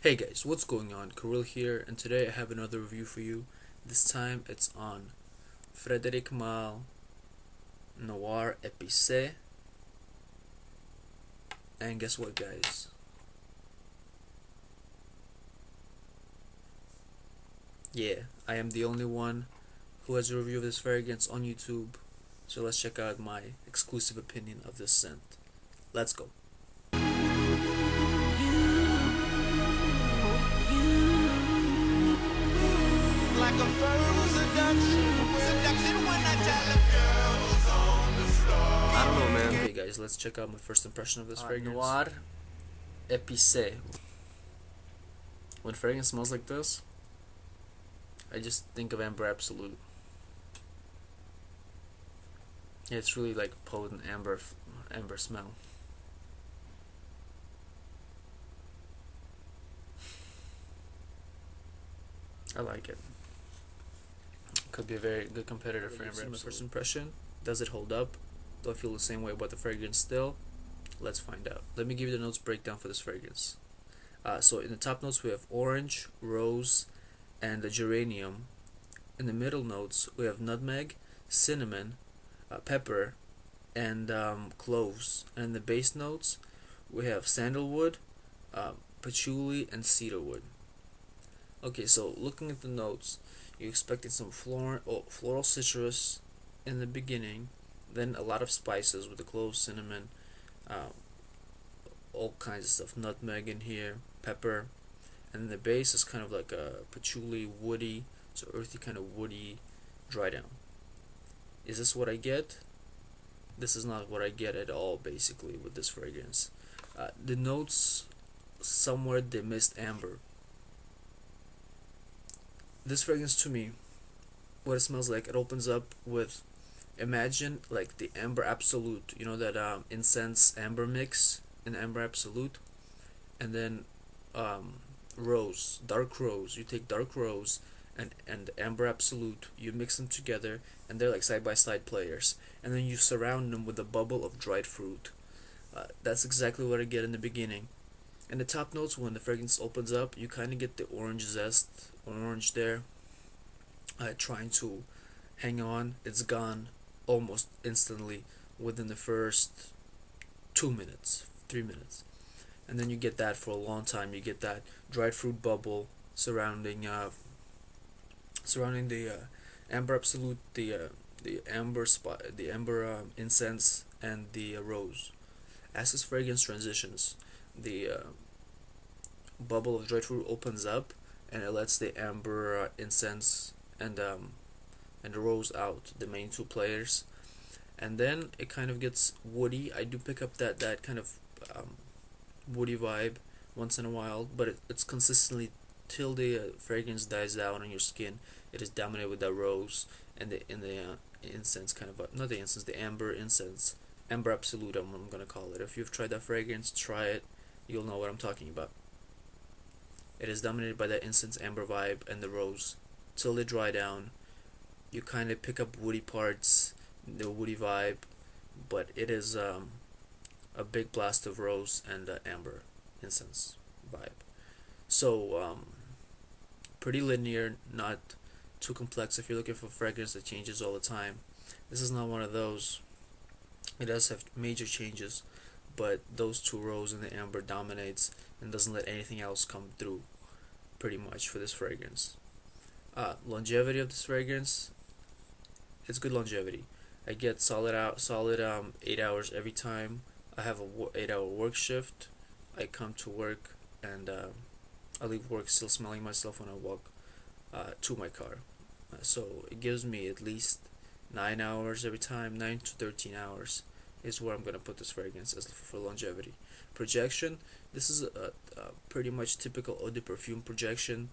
Hey guys, what's going on? Kirill here, and today I have another review for you. This time it's on FREDERIC MALLE NOIR EPICES. And guess what, guys? Yeah, I am the only one who has a review of this fragrance on YouTube. So let's check out my exclusive opinion of this scent. Let's go. Like a furry seduction when I tell a girl's on the star. I don't know, man. Okay, guys, let's check out my first impression of this fragrance. Noir Epices. When fragrance smells like this, I just think of Amber Absolute. Yeah, it's really like potent amber smell. I like it. Could be a very good competitor for Amber Absolute. My first impression, does it hold up? Do I feel the same way about the fragrance still? Let's find out. Let me give you the notes breakdown for this fragrance. So in the top notes we have orange, rose, and the geranium. In the middle notes we have nutmeg, cinnamon, pepper, and cloves. And in the base notes we have sandalwood, patchouli, and cedarwood. Okay, so looking at the notes, you're expecting some floral citrus in the beginning, then a lot of spices with the cloves, cinnamon, all kinds of stuff, nutmeg in here, pepper, and the base is kind of like a patchouli, woody, so earthy kind of woody dry down. Is this what I get? This is not what I get at all, basically, with this fragrance. The notes, somewhere they missed amber. This fragrance, to me, what it smells like, it opens up with, imagine like the Amber Absolute, you know that incense amber mix in Amber Absolute, and then rose, dark rose. You take dark rose and Amber Absolute, you mix them together, and they're like side by side players, and then you surround them with a bubble of dried fruit. That's exactly what I get in the beginning. In the top notes, when the fragrance opens up, you kind of get the orange zest, orange there, trying to hang on. It's gone almost instantly within the first 2 minutes, 3 minutes, and then you get that for a long time. You get that dried fruit bubble surrounding the Amber Absolute, the amber incense, and the rose. As this fragrance transitions, the bubble of dried fruit opens up, and it lets the amber incense and the rose out, the main two players, and then it kind of gets woody. I do pick up that kind of woody vibe once in a while, but it's consistently till the fragrance dies down on your skin. It is dominated with that rose and the incense kind of not the incense, the amber incense, Amber Absolute. I'm gonna call it. If you've tried that fragrance, try it. You'll know what I'm talking about. It is dominated by that incense amber vibe and the rose till they dry down. You kind of pick up woody parts, the woody vibe, but it is a big blast of rose and amber incense vibe. So pretty linear, not too complex. If you're looking for fragrance that changes all the time, this is not one of those. It does have major changes, but those two, rose and the amber, dominates and doesn't let anything else come through pretty much for this fragrance. Longevity of this fragrance, it's good longevity. I get solid 8 hours every time. I have a 8-hour work shift. I come to work and I leave work still smelling myself when I walk to my car. So it gives me at least 9 hours every time. 9 to 13 hours is where I'm gonna put this fragrance as for longevity. Projection, this is a pretty much typical eau de perfume projection.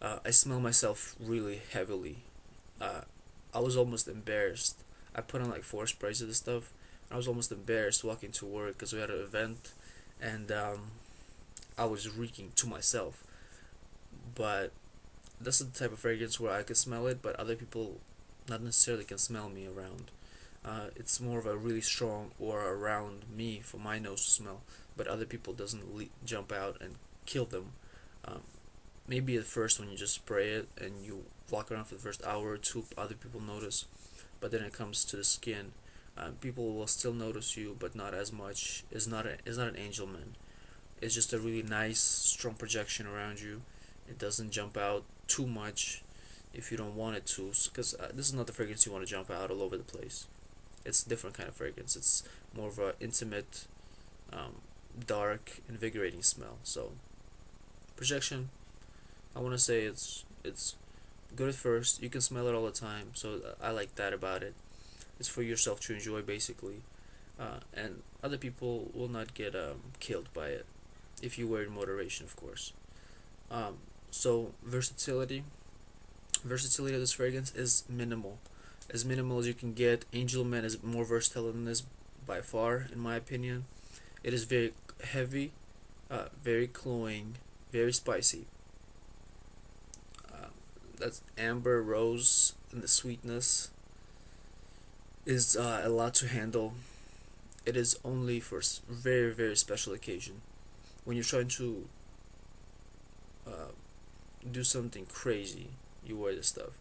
I smell myself really heavily. I was almost embarrassed. I put on like 4 sprays of this stuff. I was almost embarrassed walking to work because we had an event, and I was reeking to myself. But this is the type of fragrance where I can smell it, but other people not necessarily can smell me around. It's more of a really strong aura around me for my nose to smell, but other people doesn't jump out and kill them. Um, Maybe at first when you just spray it and you walk around for the first hour or two, other people notice, but then it comes to the skin. People will still notice you, but not as much. It's not an angel man. It's just a really nice, strong projection around you. It doesn't jump out too much if you don't want it to, because this is not the fragrance you want to jump out all over the place. It's a different kind of fragrance. It's more of an intimate, dark, invigorating smell. So, projection, I want to say it's good at first. You can smell it all the time, so I like that about it. It's for yourself to enjoy, basically, and other people will not get killed by it if you wear it in moderation, of course. So versatility of this fragrance is minimal, as minimal as you can get. Angel Man is more versatile than this by far, in my opinion. It is very heavy, very cloying, very spicy. That's amber, rose, and the sweetness is a lot to handle. It is only for very, very special occasion. When you're trying to do something crazy, you wear this stuff.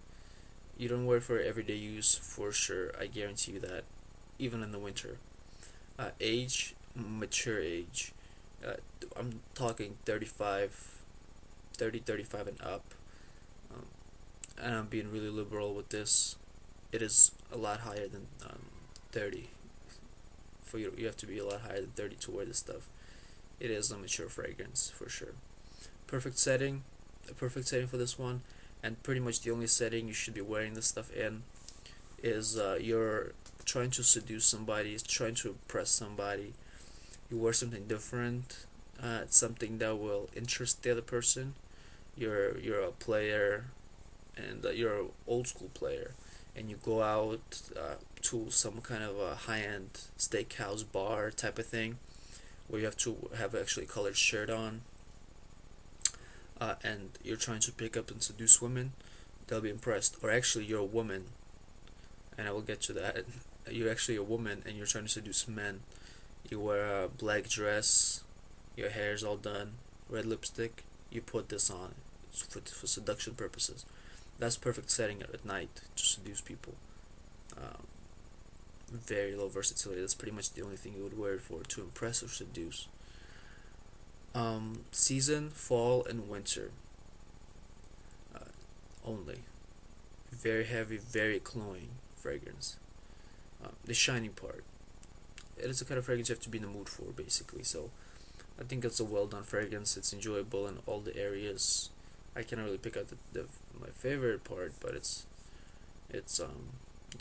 You don't wear it for everyday use, for sure. I guarantee you that, even in the winter. Age, mature age. Uh, I'm talking 35, 30, 35 and up. Um, and I'm being really liberal with this. It is a lot higher than 30. For you have to be a lot higher than 30 to wear this stuff. It is a mature fragrance, for sure. Perfect setting. The perfect setting for this one, and pretty much the only setting you should be wearing this stuff in, is you're trying to seduce somebody, trying to impress somebody. You wear something different, something that will interest the other person. You're a player, and you're an old school player, and you go out to some kind of a high-end steakhouse bar type of thing, where you have to have actually a colored shirt on, and you're trying to pick up and seduce women. They'll be impressed. Or actually, you're a woman, and I will get to that. You're actually a woman, and you're trying to seduce men. You wear a black dress, your hair's all done, red lipstick. You put this on for seduction purposes. That's perfect setting at night to seduce people. Very low versatility. That's pretty much the only thing you would wear it for, to impress or seduce. Season, fall and winter only. Very heavy, very cloying fragrance. The shining part. It is a kind of fragrance you have to be in the mood for, basically. So I think it's a well done fragrance. It's enjoyable in all the areas. I cannot really pick out my favorite part, but it's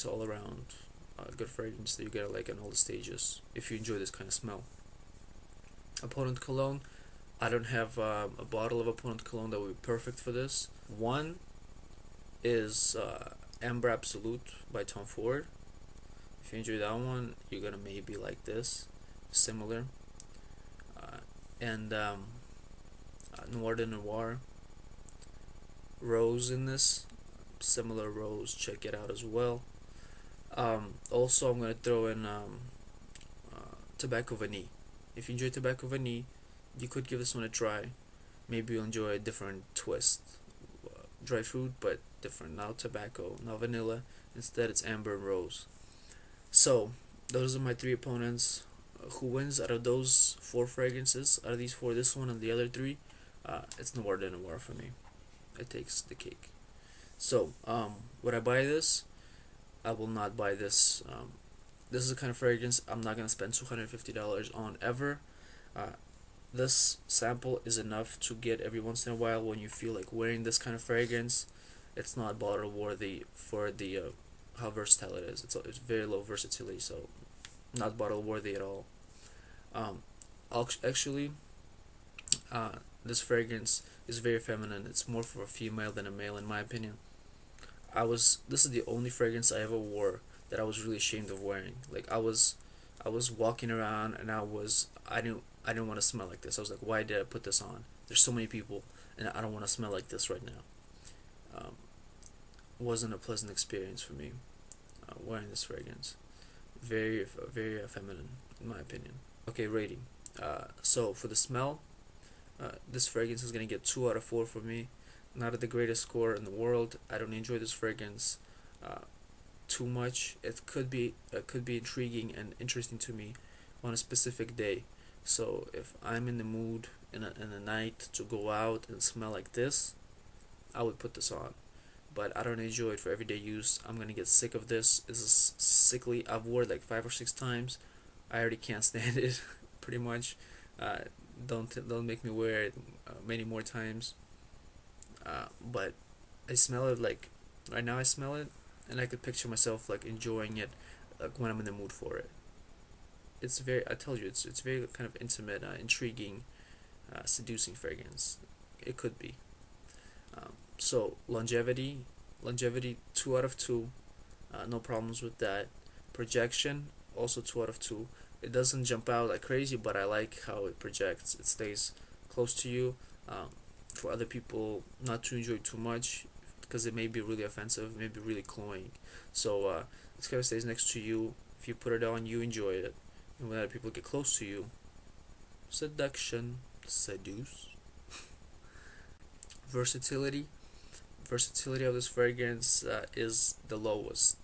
all around good fragrance that you get like in all the stages if you enjoy this kind of smell. Opponent cologne. I don't have a bottle of Opponent cologne that would be perfect for this. One is Amber Absolute by Tom Ford. If you enjoy that one, you're gonna maybe like this, similar. And Noir de Noir, rose in this, similar rose. Check it out as well. Also, I'm gonna throw in Tobacco Vanille. If you enjoy Tobacco Vanille, you could give this one a try. Maybe you'll enjoy a different twist. Dry fruit, but different. Now tobacco, now vanilla. Instead, it's amber and rose. So, those are my three opponents. Who wins out of those four fragrances? Out of these four, this one and the other three, it's Noir de Noir for me. It takes the cake. So, would I buy this? I will not buy this. This is the kind of fragrance I'm not gonna spend $250 on ever. This sample is enough to get every once in a while when you feel like wearing this kind of fragrance. It's not bottle worthy for the how versatile it is. It's very low versatility, so not bottle worthy at all. Actually, this fragrance is very feminine. It's more for a female than a male, in my opinion. This is the only fragrance I ever wore that I was really ashamed of wearing. Like I was walking around and I didn't want to smell like this. I was like, why did I put this on? There's so many people, and I don't want to smell like this right now. Wasn't a pleasant experience for me wearing this fragrance. Very, very feminine, in my opinion. Okay, rating. So for the smell, This fragrance is gonna get 2 out of 4 for me. Not the greatest score in the world. I don't enjoy this fragrance too much. It could be intriguing and interesting to me on a specific day. So if I'm in the mood in a night to go out and smell like this, I would put this on. But I don't enjoy it for everyday use. I'm gonna get sick of this. This is sickly. I've worn it like 5 or 6 times. I already can't stand it, pretty much. Don't make me wear it many more times. But I smell it like right now. I smell it, and I could picture myself like enjoying it, like when I'm in the mood for it. It's very. I told you, it's very kind of intimate, intriguing, seducing fragrance. It could be. So longevity, 2 out of 2. No problems with that. Projection, also 2 out of 2. It doesn't jump out like crazy, but I like how it projects. It stays close to you. For other people not to enjoy too much, because it may be really offensive, maybe really cloying. So it kind of stays next to you. If you put it on, you enjoy it. And when other people get close to you, seduction, seduce. Versatility of this fragrance is the lowest.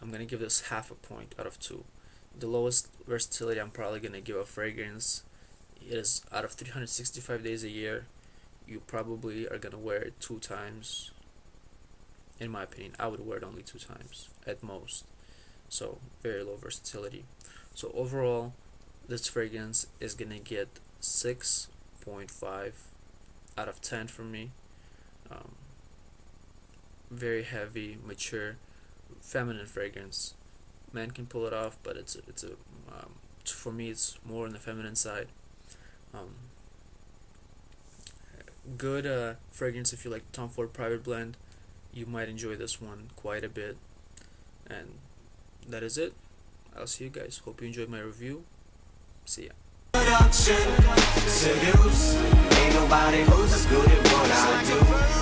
I'm gonna give this half a point out of 2. The lowest versatility I'm probably gonna give a fragrance is out of 365 days a year. You probably are gonna wear it 2 times. In my opinion, I would wear it only 2 times at most. So very low versatility. So overall, this fragrance is gonna get 6.5 out of 10 from me. Very heavy, mature, feminine fragrance. Men can pull it off, but it's a for me it's more on the feminine side. Good fragrance if you like Tom Ford Private Blend. You might enjoy this one quite a bit. And that is it. I'll see you guys. Hope you enjoyed my review. See ya.